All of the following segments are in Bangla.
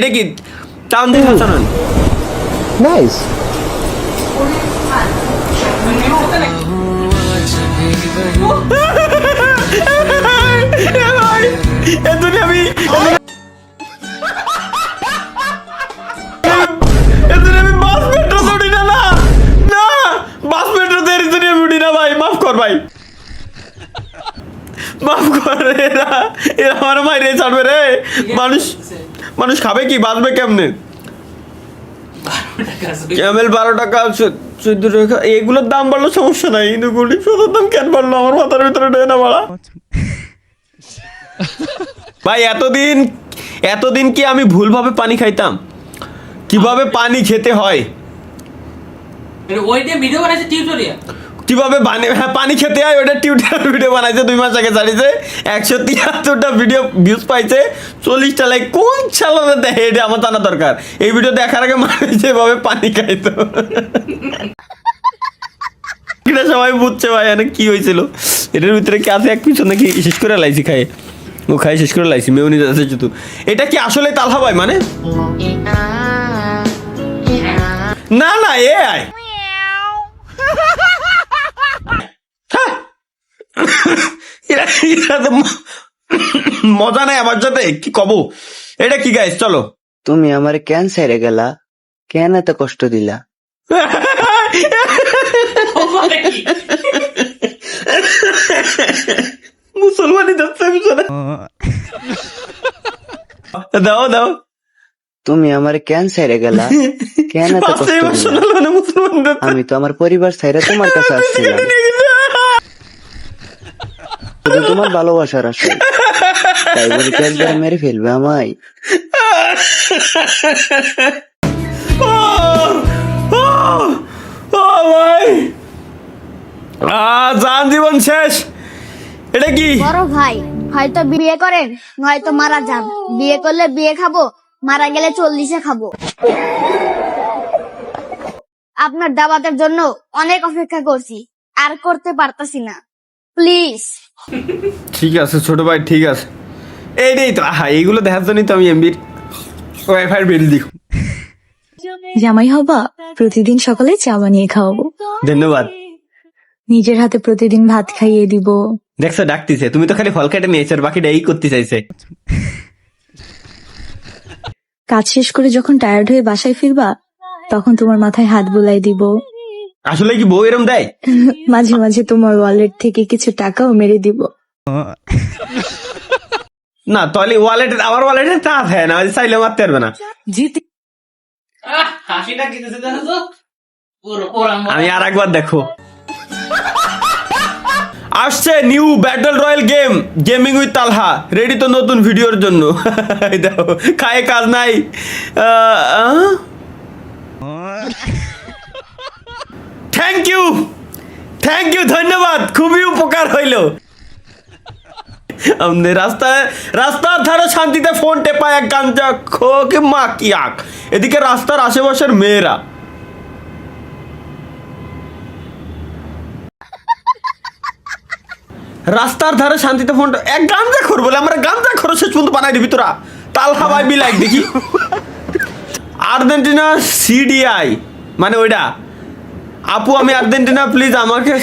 এটা কি টাউন দিয়ে হাসান নাইস। ভাই মাফ কর, এরা আমার মাইরে ছাড়বে রে। মানুষ খাবে কি, বাঁচবে কেমনে? ক্যামেল 12 টাকা 14 টাকা, এগুলোর দাম বাড়লো সমস্যা নাই, কিন্তু গুলি সোনার দাম কেন বাড়লো আমার মাথার ভিতরে ঢোকে না বাড়া। ভাই এতদিন কি আমি ভুলভাবে পানি খাইতাম? কিভাবে পানি খেতে হয়, কিভাবে পানি খেতে হয় ওটা টিউটোরিয়াল ভিডিও বানাইছে 2 মাস আগে ছাড়িছে, 173টা ভিডিও ভিউজ পাইছে, 40টা লাইক। কোন চালানো দেখে এটা আমার জানা দরকার। এই ভিডিও দেখার আগে মানুষ যেভাবে পানি খাইতো এটা সবাই বুঝছে ভাই কি হয়েছিল। এটার ভিতরে কি আছে এক পিছনে কি শেষ করে লাইছি খাই, ও খাই শেষ করে লাইছি মেউনিজ আছে শুধু। এটা কি আসলে তালহা ভাই মানে? না না এ আয় মজা নাই আমার সাথে, কি কব। এটা কি গাইস, চলো। তুমি আমার কেন ছেড়ে গেলা, কেন এত কষ্ট দিলা? মুসলমানি যাচ্ছে দাও দাও। তুমি আমার কেন ছেড়ে গেলা, কেন এত কষ্ট দিলা? আমি তো আমার পরিবার ছেড়ে তোমার কাছে আসছিলাম, শুধু তোমার ভালোবাসার আশায়। তাই বলে কি একবার মেরে ফেলবে আমায়? জান জীবন শেষ। এটা কি বড় ভাই হয়তো বিয়ে করেন, নয়তো মারা যান। বিয়ে করলে বিয়ে খাবো, মারা গেলে 40-এ খাবো। আপনার দাওয়াতের জন্য অনেক অপেক্ষা করছি, আর করতে পারতাছি না, প্লিজ। ঠিক আছে ছোট ভাই, ঠিক আছে। এইটাই তো এইগুলো দেখার জন্যই তো আমি এমবির ওয়াইফাই বিল দিই। জামাই হবা, প্রতিদিন সকালে চা বানিয়ে খাওয়াবো। ধন্যবাদ। নিজের হাতে প্রতিদিন ভাত খাইয়ে দিব। দেখছো ডাকতেছে, তুমি তো খালি ফল কেটে নিয়েছো, আর বাকিটা এই করতে চাইছে। কাজ শেষ করে যখন টায়ার্ড হয়ে বাসায় ফিরবা, তখন তোমার মাথায় হাত বুলাই দিব। আসলে কি বউ এরম দেয়? মাঝে মাঝে তোমার ওয়ালেট থেকে কিছু টাকাও মেরে দিব। না তাহলে আমার ওয়ালেটে তা থাকে না, চাইলে মারতে পারবে না। আমি আর একবার দেখো। আসছে new battle royale gaming with Talha, ready তো নতুন ভিডিওর জন্য। দেখো খায় কাজ নাই। থ্যাংক ইউ ধন্যবাদ, খুবই উপকার হইল। আমাদের রাস্তার ধারে শান্তিতে ফোন টেপায় এক গাঞ্জা খোকে মা কি আক, এদিকে রাস্তার আশেপাশের মেয়েরা। রাস্তার ধারে শান্তিতে ফোন এক গাঞ্জা খোর বলে আমরা গাঞ্জা খোর শেষ পর্যন্ত বানাই দিবি তোরা। তালহা ভাই বি লাইক দেখি। আর্জেন্টিনা সিডিআই মানে ওইটা। আপু আমি আর্জেন্টিনা, প্লিজ আমাকে।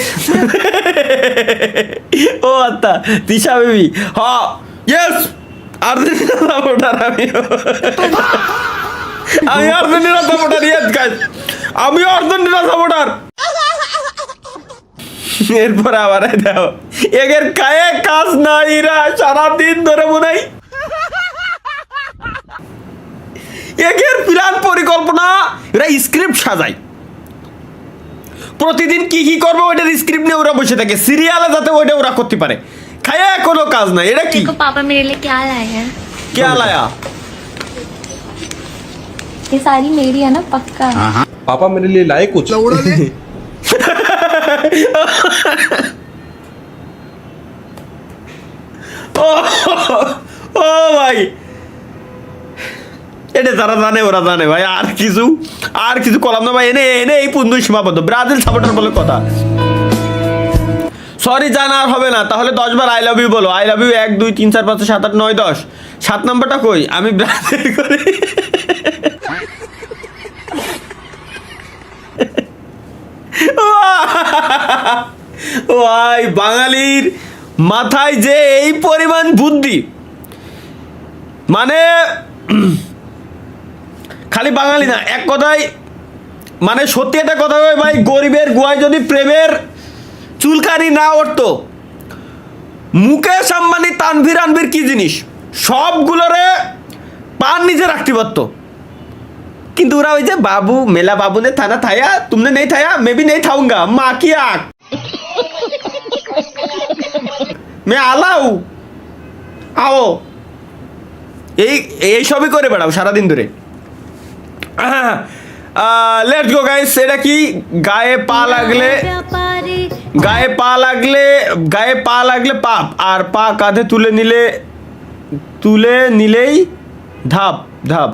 ও আচ্ছা তিশা বেবি, হ্যাঁ ইয়েস আর্জেন্টিনা সাপোর্টার। আমি আর্জেন্টিনা সাপোর্টার, ইয়েস গাইস আমি আর্জেন্টিনা সাপোর্টার। এরপর আবার দাও এগের কায়ে কাজ নাই, রা সারাদিন ধরে মনে হয় এগের প্ল্যান পরিকল্পনা, এরা স্ক্রিপ্ট সাজায়। প্রতিদিন কি কি করবো ওইটার স্ক্রিপ্ট নিয়ে ওরা বসে থাকে, সিরিয়ালে যাতে ওইটা ওরা করতে পারে। খায়া কোনো কাজ নাই। এটা কি पापा मेरे लिए क्या लाए हैं? क्या लाया? ये सारी मेरी है ना पक्का। पापा मेरे लिए लाए कुछ? ও ভাই এটা যারা জানে ওরা জানে ভাই। আর কিছু কলাম না ভাই, এনে এই পর্যন্ত সীমাবদ্ধ। ব্রাজিল সাপোর্টার বলে কথা। সরি জানা আর হবে না, তাহলে 10 বার আই লাভ ইউ বলো। I love you 1 2 3 4 5 6 7 8 9 10। 7 নাম্বারটা কই? আমি ব্রাজিল করি। ভাই বাঙালির মাথায় যে এই পরিমাণ বুদ্ধি, মানে খালি বাঙালি না, এক কথায় মানে সত্যি একটা কথা ভাই, গরিবের গুহায় যদি প্রেমের চুলকানি না উঠতো, মুকেশ আম্বানি তানভীর আনভীর কি জিনিস সবগুলোরে পান নিচে রাখতে পারতো। কিন্তু ওরা ওই যে বাবু মেলা বাবু ने थाना थाया तुमने नहीं थाया मैं भी नहीं थाऊंगा माँ की आँख मैं আলাউ आओ এই সবই করে বেড়াও সারাদিন ধরে। Let's go guys. এটা কি গায়ে পা লাগলে পাপ, আর পা কাঁধে তুলে নিলেই ধাপ ধাপ।